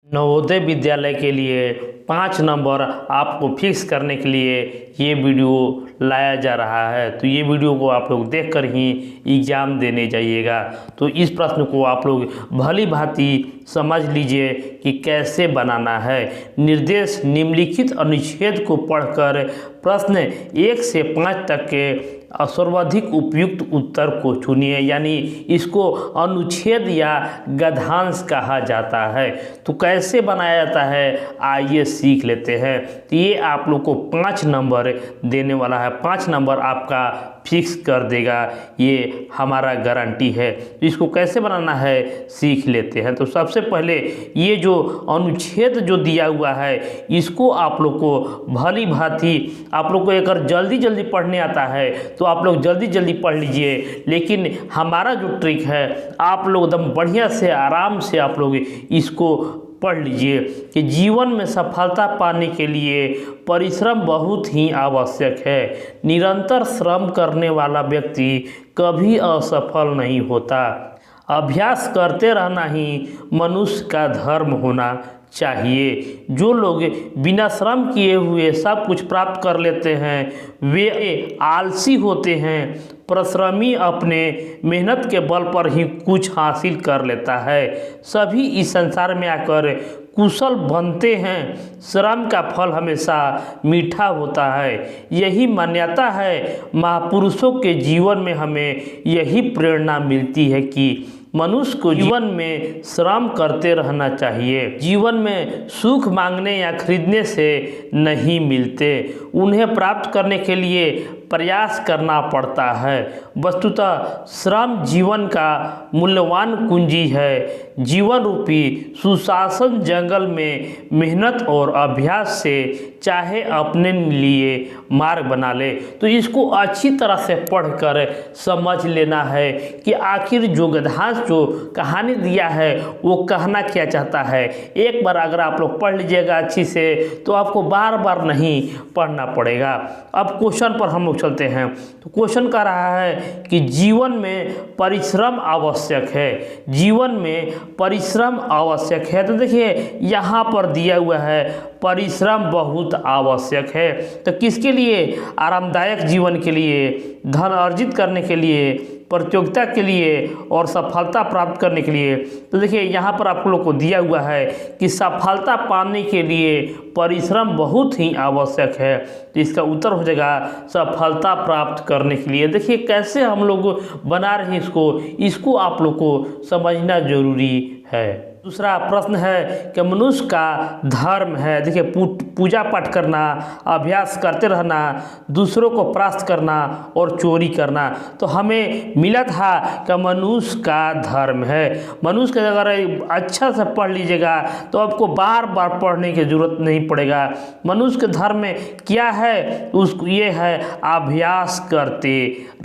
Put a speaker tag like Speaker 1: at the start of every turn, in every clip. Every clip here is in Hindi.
Speaker 1: नवोदय विद्यालय के लिए 5 नंबर आपको फिक्स करने के लिए ये वीडियो लाया जा रहा है। तो ये वीडियो को आप लोग देखकर ही एग्ज़ाम देने जाइएगा। तो इस प्रश्न को आप लोग भली भांति समझ लीजिए कि कैसे बनाना है। निर्देश निम्नलिखित अनुच्छेद को पढ़कर प्रश्न 1 से 5 तक के सर्वाधिक उपयुक्त उत्तर को चुनिए। यानी इसको अनुच्छेद या गद्यांश कहा जाता है। तो कैसे बनाया जाता है आइए सीख लेते हैं। तो ये आप लोग को 5 नंबर देने वाला है। 5 नंबर आपका फिक्स कर देगा, ये हमारा गारंटी है। तो इसको कैसे बनाना है सीख लेते हैं। तो सबसे पहले ये जो अनुच्छेद जो दिया हुआ है इसको आप लोग को भली भांति आप लोग को अगर जल्दी जल्दी पढ़ने आता है तो आप लोग जल्दी जल्दी पढ़ लीजिए। लेकिन हमारा जो ट्रिक है आप लोग एकदम बढ़िया से आराम से आप लोग इसको पढ़ लीजिए कि जीवन में सफलता पाने के लिए परिश्रम बहुत ही आवश्यक है। निरंतर श्रम करने वाला व्यक्ति कभी असफल नहीं होता। अभ्यास करते रहना ही मनुष्य का धर्म होना चाहिए। जो लोग बिना श्रम किए हुए सब कुछ प्राप्त कर लेते हैं वे आलसी होते हैं। परिश्रमी अपने मेहनत के बल पर ही कुछ हासिल कर लेता है। सभी इस संसार में आकर कुशल बनते हैं। श्रम का फल हमेशा मीठा होता है। यही मान्यता है। महापुरुषों के जीवन में हमें यही प्रेरणा मिलती है कि मनुष्य को जीवन में श्रम करते रहना चाहिए। जीवन में सुख मांगने या खरीदने से नहीं मिलते, उन्हें प्राप्त करने के लिए प्रयास करना पड़ता है। वस्तुतः श्रम जीवन का मूल्यवान कुंजी है। जीवन रूपी सुशासन जंगल में मेहनत और अभ्यास से चाहे अपने लिए मार्ग बना ले। तो इसको अच्छी तरह से पढ़कर समझ लेना है कि आखिर जो गद्यांश जो कहानी दिया है वो कहना क्या चाहता है। एक बार अगर आप लोग पढ़ लीजिएगा अच्छी से तो आपको बार बार नहीं पढ़ना पड़ेगा। अब क्वेश्चन पर हम लोग चलते हैं। तो क्वेश्चन कह रहा है कि जीवन में परिश्रम आवश्यक है। जीवन में परिश्रम आवश्यक है। तो देखिए यहाँ पर दिया हुआ है परिश्रम बहुत आवश्यक है। तो किसके लिए? आरामदायक जीवन के लिए, धन अर्जित करने के लिए, प्रतियोगिता के लिए और सफलता प्राप्त करने के लिए। तो देखिए यहाँ पर आप लोग को दिया हुआ है कि सफलता पाने के लिए परिश्रम बहुत ही आवश्यक है। तो इसका उत्तर हो जाएगा सफलता प्राप्त करने के लिए। देखिए कैसे हम लोग बना रहे हैं इसको आप लोग को समझना जरूरी है। दूसरा प्रश्न है कि मनुष्य का धर्म है। देखिए पूजा पाठ करना, अभ्यास करते रहना, दूसरों को परास्त करना और चोरी करना। तो हमें मिला था कि मनुष्य का धर्म है। मनुष्य का अगर अच्छा से पढ़ लीजिएगा तो आपको बार बार पढ़ने की जरूरत नहीं पड़ेगा। मनुष्य के धर्म में क्या है? उसको ये है अभ्यास करते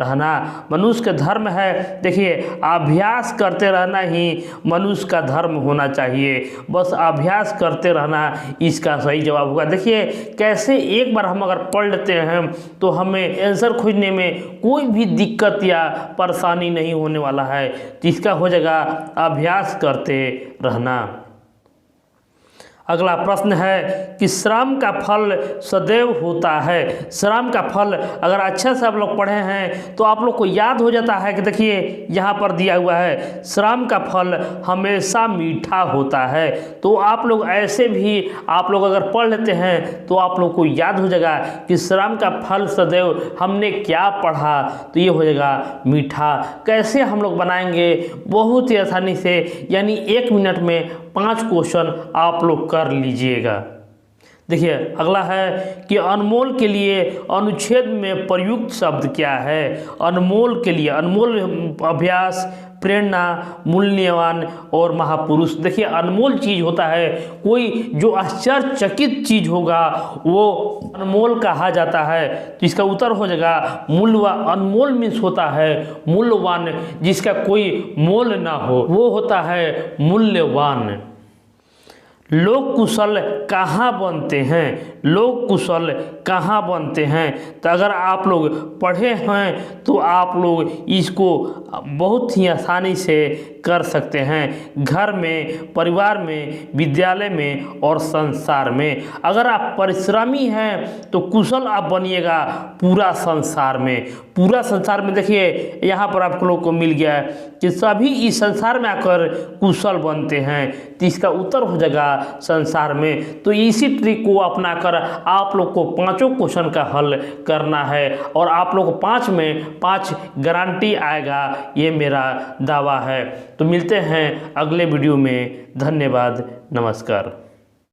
Speaker 1: रहना। मनुष्य का धर्म है देखिए अभ्यास करते रहना ही मनुष्य का धर्म होना चाहिए। बस अभ्यास करते रहना इसका सही जवाब होगा। देखिए कैसे एक बार हम अगर पढ़ लेते हैं तो हमें आंसर खोजने में कोई भी दिक्कत या परेशानी नहीं होने वाला है। तो इसका हो जाएगा अभ्यास करते रहना। अगला प्रश्न है कि श्रम का फल सदैव होता है। श्रम का फल अगर अच्छे से आप लोग पढ़े हैं तो आप लोग को याद हो जाता है कि देखिए यहाँ पर दिया हुआ है श्रम का फल हमेशा मीठा होता है। तो आप लोग ऐसे भी आप लोग अगर पढ़ लेते हैं तो आप लोग को याद हो जाएगा कि श्रम का फल सदैव हमने क्या पढ़ा। तो ये हो जाएगा मीठा। कैसे हम लोग बनाएंगे? बहुत ही आसानी से, यानी 1 मिनट में 5 क्वेश्चन आप लोग कर लीजिएगा। देखिए अगला है कि अनमोल के लिए अनुच्छेद में प्रयुक्त शब्द क्या है? अनमोल के लिए अनमोल अभ्यास, प्रेरणा, मूल्यवान और महापुरुष। देखिए अनमोल चीज़ होता है, कोई जो आश्चर्यचकित चीज़ होगा वो अनमोल कहा जाता है। तो इसका उत्तर हो जाएगा मूल्यवान। अनमोल मीन्स होता है मूल्यवान, जिसका कोई मोल ना हो, वो होता है मूल्यवान। लोग कुशल कहाँ बनते हैं, लोग कुशल कहाँ बनते हैं। तो अगर आप लोग पढ़े हैं तो आप लोग इसको बहुत ही आसानी से कर सकते हैं, घर में, परिवार में, विद्यालय में और संसार में। अगर आप परिश्रमी हैं तो कुशल आप बनिएगा पूरा संसार में। पूरा संसार में देखिए यहाँ पर आप लोग को मिल गया है कि सभी इस संसार में आकर कुशल बनते हैं, तो इसका उत्तर हो जाएगा संसार में। तो इसी ट्रिक को अपनाकर आप लोग को पांचों क्वेश्चन का हल करना है और आप लोग को 5 में 5 गारंटी आएगा, ये मेरा दावा है। तो मिलते हैं अगले वीडियो में। धन्यवाद, नमस्कार।